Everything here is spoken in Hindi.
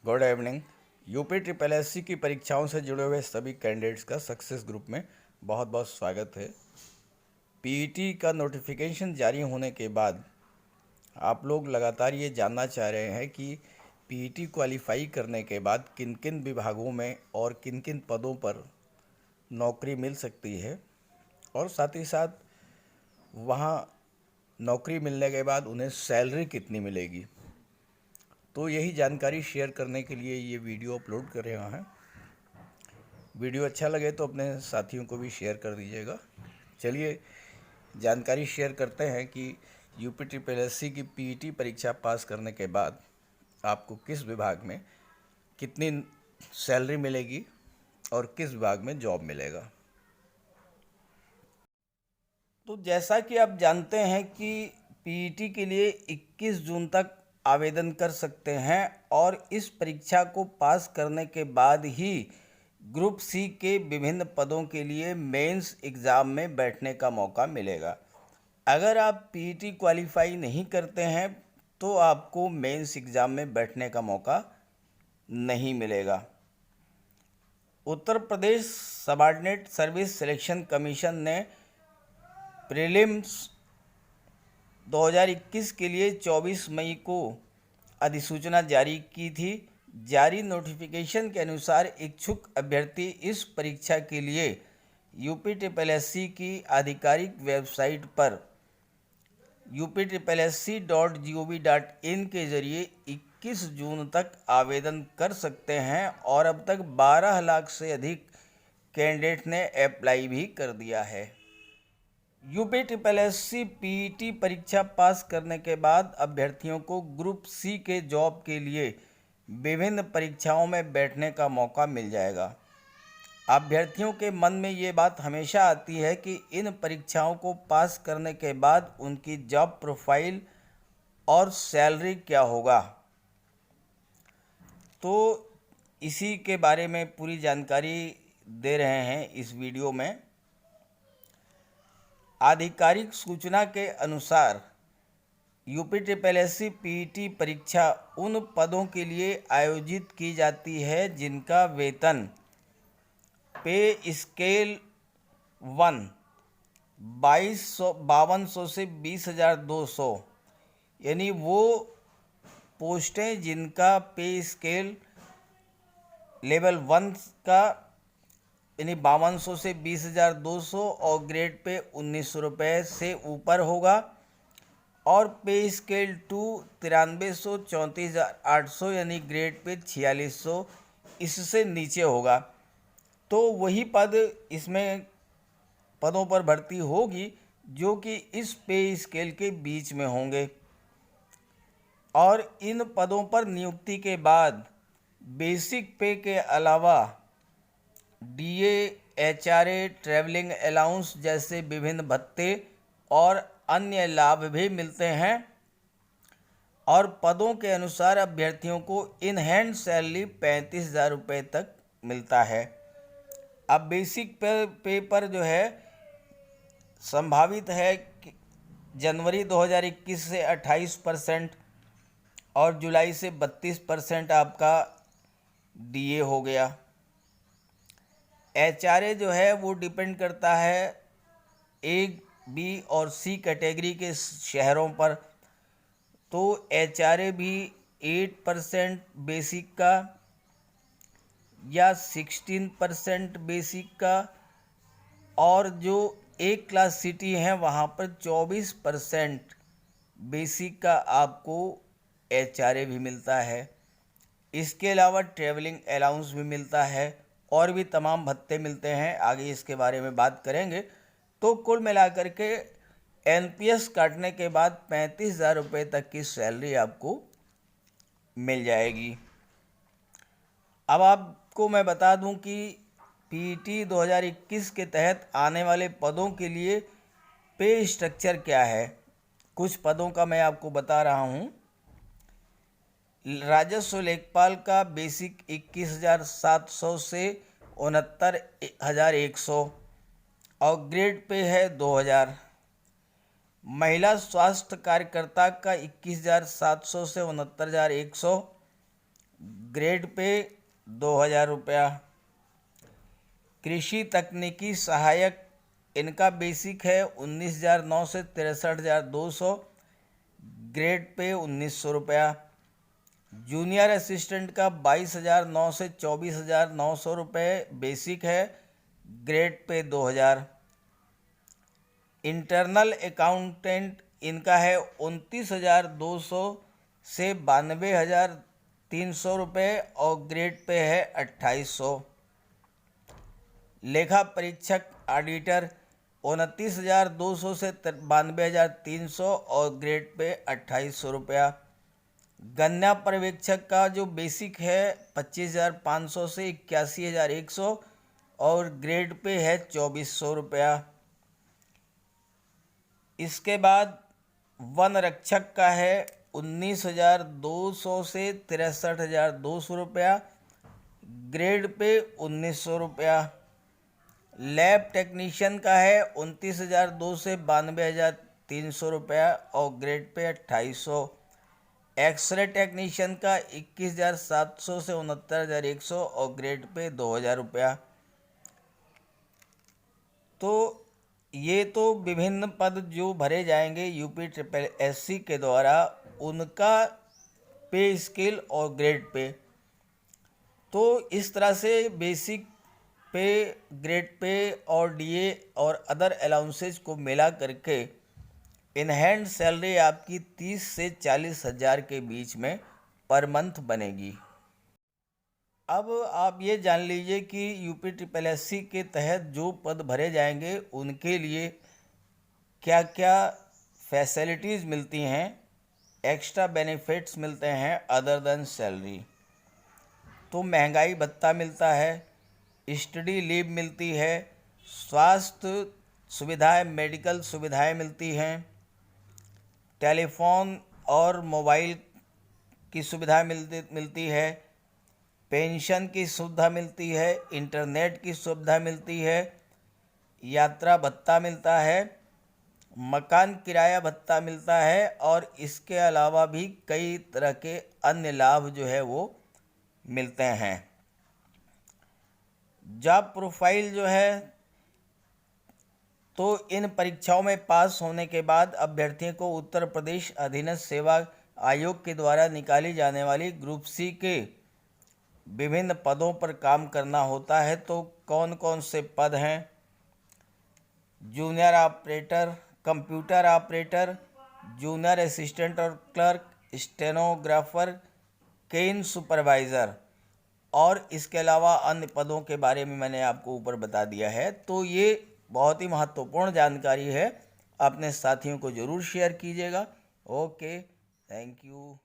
Good evening. UP triple SC की परीक्षाओं से जुड़े हुए सभी कैंडिडेट्स का सक्सेस ग्रुप में बहुत बहुत स्वागत है। पीईटी का नोटिफिकेशन जारी होने के बाद आप लोग लगातार ये जानना चाह रहे हैं कि पीईटी क्वालिफाई करने के बाद किन किन विभागों में और किन किन पदों पर नौकरी मिल सकती है और साथ ही साथ वहाँ नौकरी मिलने के बाद उन्हें सैलरी कितनी मिलेगी। तो यही जानकारी शेयर करने के लिए ये वीडियो अपलोड कर रहे हैं। वीडियो अच्छा लगे तो अपने साथियों को भी शेयर कर दीजिएगा। चलिए जानकारी शेयर करते हैं कि यूपी ट्रिपल एससी की पीईटी परीक्षा पास करने के बाद आपको किस विभाग में कितनी सैलरी मिलेगी और किस विभाग में जॉब मिलेगा। तो जैसा कि आप जानते हैं कि पीईटी के लिए 21 जून तक आवेदन कर सकते हैं और इस परीक्षा को पास करने के बाद ही ग्रुप सी के विभिन्न पदों के लिए मेंस एग्ज़ाम में बैठने का मौका मिलेगा। अगर आप पीईटी क्वालिफाई नहीं करते हैं तो आपको मेंस एग्ज़ाम में बैठने का मौका नहीं मिलेगा। Uttar Pradesh subordinate service selection commission ने प्रीलिम्स 2021 के लिए 24 मई को अधिसूचना जारी की थी। जारी नोटिफिकेशन के अनुसार इच्छुक अभ्यर्थी इस परीक्षा के लिए यूपी ट्रिपल एससी की आधिकारिक वेबसाइट पर uptripplesc.gov.in के जरिए 21 जून तक आवेदन कर सकते हैं और अब तक 12 लाख से अधिक कैंडिडेट ने अप्लाई भी कर दिया है। यूपी ट्रिपल एससी पीईटी परीक्षा पास करने के बाद अभ्यर्थियों को ग्रुप सी के जॉब के लिए विभिन्न परीक्षाओं में बैठने का मौका मिल जाएगा। अभ्यर्थियों के मन में ये बात हमेशा आती है कि इन परीक्षाओं को पास करने के बाद उनकी जॉब प्रोफाइल और सैलरी क्या होगा। तो इसी के बारे में पूरी जानकारी दे रहे हैं इस वीडियो में। आधिकारिक सूचना के अनुसार यूपी ट्रिपल एससी पीईटी परीक्षा उन पदों के लिए आयोजित की जाती है जिनका वेतन पे स्केल 1 5200 से 20,200 यानी वो पोस्टें जिनका पे स्केल लेवल 1 का यानी 5200 से 20,200 और ग्रेड पे 1,900 रुपये से ऊपर होगा और पे स्केल 2 9300 34,800 यानी ग्रेड पे 4600 इससे नीचे होगा। तो वही पद इसमें पदों पर भर्ती होगी जो कि इस पे स्केल के बीच में होंगे और इन पदों पर नियुक्ति के बाद बेसिक पे के अलावा डीए, एचआरए, ट्रैवलिंग अलाउंस जैसे विभिन्न भत्ते और अन्य लाभ भी मिलते हैं और पदों के अनुसार अभ्यर्थियों को इन हैंड सैलरी 35,000 रुपये तक मिलता है। अब बेसिक पे पर जो है संभावित है कि जनवरी 2021 से 28% और जुलाई से 32% आपका डीए हो गया। एचआरए जो है वो डिपेंड करता है ए, बी और सी कैटेगरी के शहरों पर। तो एचआरए भी 8% बेसिक का या 16% बेसिक का और जो एक क्लास सिटी हैं वहाँ पर 24% बेसिक का आपको एचआरए भी मिलता है। इसके अलावा ट्रैवलिंग अलाउंस भी मिलता है और भी तमाम भत्ते मिलते हैं, आगे इसके बारे में बात करेंगे। तो कुल मिलाकर के एनपीएस काटने के बाद 35,000 रुपये तक की सैलरी आपको मिल जाएगी। अब आपको मैं बता दूं कि पीईटी 2021 के तहत आने वाले पदों के लिए पे स्ट्रक्चर क्या है। कुछ पदों का मैं आपको बता रहा हूं। राजस्व लेखपाल का बेसिक 21,700 से 69,100 और ग्रेड पे है 2,000। महिला स्वास्थ्य कार्यकर्ता का 21,700 से 69,100, ग्रेड पे 2,000 रुपया। कृषि तकनीकी सहायक, इनका बेसिक है 19,900 से 63,200, ग्रेड पे 1,900 रुपया। जूनियर असिस्टेंट का 22,900 से 24,900 रुपये बेसिक है, ग्रेड पे 2,000। इंटरनल अकाउंटेंट, इनका है 29,200 से 92,300 रुपये और ग्रेड पे है 2,800। लेखा परीक्षक ऑडिटर 29,200 से 92,300 और ग्रेड पे 2,800 रुपया। गन्ना पर्यवेक्षक का जो बेसिक है 25,500 से 81,100 और ग्रेड पे है 2,400 रुपया। इसके बाद वन रक्षक का है 19,200 से 63,200 रुपया, ग्रेड पे 1,900 रुपया। लैब टेक्नीशियन का है 29,200 से 92,300 रुपया और ग्रेड पे 2,800। एक्सरे टेक्नीशियन का 21,700 से 69,100 और ग्रेड पे 2,000 रुपया। तो ये तो विभिन्न पद जो भरे जाएंगे UPSSC के द्वारा, उनका पे स्केल और ग्रेड पे। तो इस तरह से बेसिक पे, ग्रेड पे और DA और अदर अलाउंसेज को मिला करके इन हैंड सैलरी आपकी 30 से 40,000 के बीच में पर मंथ बनेगी। अब आप ये जान लीजिए कि UPSSC के तहत जो पद भरे जाएंगे उनके लिए क्या क्या फैसिलिटीज़ मिलती हैं, एक्स्ट्रा बेनिफिट्स मिलते हैं अदर देन सैलरी। तो महंगाई भत्ता मिलता है, स्टडी लीव मिलती है, स्वास्थ्य सुविधाएं, मेडिकल सुविधाएं मिलती हैं, टेलीफोन और मोबाइल की सुविधा मिलती है, पेंशन की सुविधा मिलती है, इंटरनेट की सुविधा मिलती है, यात्रा भत्ता मिलता है, मकान किराया भत्ता मिलता है और इसके अलावा भी कई तरह के अन्य लाभ जो है वो मिलते हैं। जॉब प्रोफाइल जो है, तो इन परीक्षाओं में पास होने के बाद अभ्यर्थियों को उत्तर प्रदेश अधीनस्थ सेवा आयोग के द्वारा निकाली जाने वाली ग्रुप C के विभिन्न पदों पर काम करना होता है। तो कौन कौन से पद हैं? Junior operator, computer operator, junior assistant और क्लर्क, स्टेनोग्राफर, केन सुपरवाइज़र और इसके अलावा अन्य पदों के बारे में मैंने आपको ऊपर बता दिया है। तो ये बहुत ही महत्वपूर्ण जानकारी है, अपने साथियों को ज़रूर शेयर कीजिएगा। Okay, thank you.